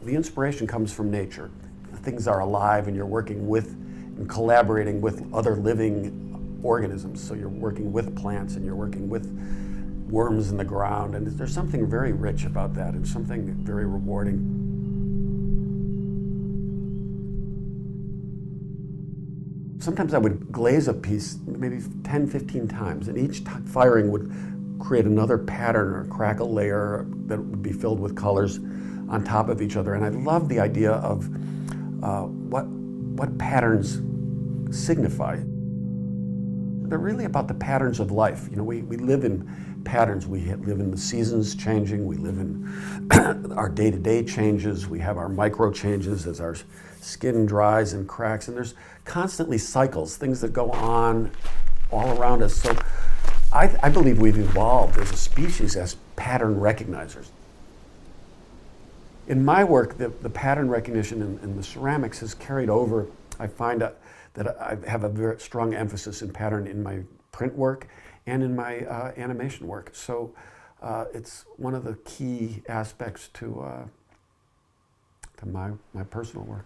The inspiration comes from nature. Things are alive and you're working with and collaborating with other living organisms. So you're working with plants and you're working with worms in the ground, and there's something very rich about that and something very rewarding. Sometimes I would glaze a piece maybe 10, 15 times, and each firing would create another pattern or crackle layer that would be filled with colors on top of each other. And I love the idea of what patterns signify. They're really about the patterns of life. You know, we live in patterns. We live in the seasons changing. We live in our day-to-day changes. We have our micro changes as our skin dries and cracks. And there's constantly cycles, things that go on all around us. So I believe we've evolved as a species as pattern recognizers. In my work, the pattern recognition in the ceramics has carried over. I find that I have a very strong emphasis in pattern in my print work and in my animation work. So it's one of the key aspects to my personal work.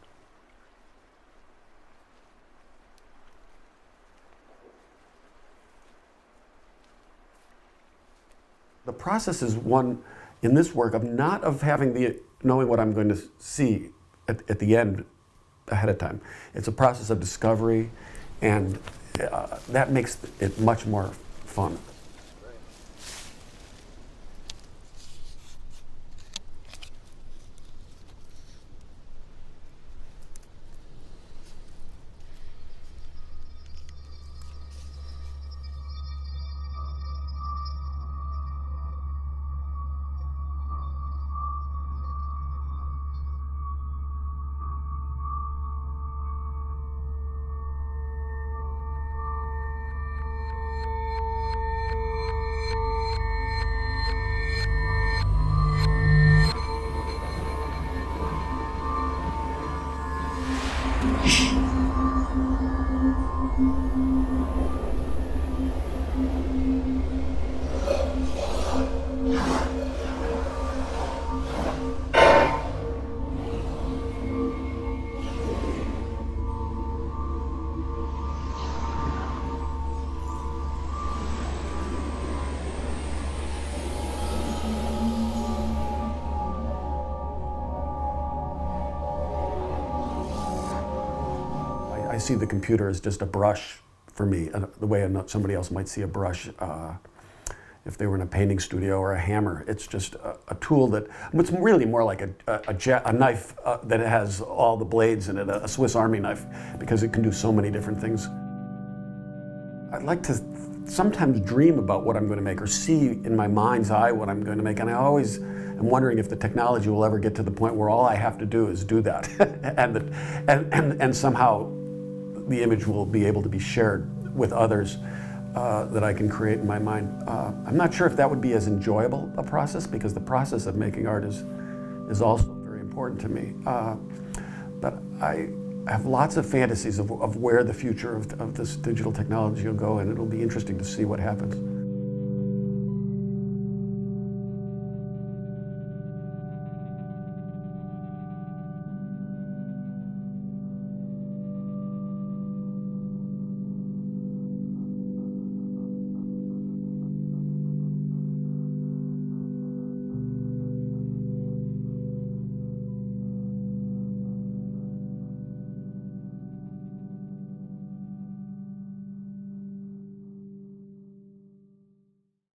The process is one in this work of not of knowing what I'm going to see at the end ahead of time. It's a process of discovery, and that makes it much more fun. I see the computer as just a brush for me, the way somebody else might see a brush if they were in a painting studio, or a hammer. It's just a tool that, it's really more like a knife that has all the blades in it, a Swiss Army knife, because it can do so many different things. I'd like to sometimes dream about what I'm going to make, or see in my mind's eye what I'm going to make, and I always am wondering if the technology will ever get to the point where all I have to do is do that, and somehow the image will be able to be shared with others that I can create in my mind. I'm not sure if that would be as enjoyable a process, because the process of making art is also very important to me. But I have lots of fantasies of where the future of this digital technology will go, and it'll be interesting to see what happens.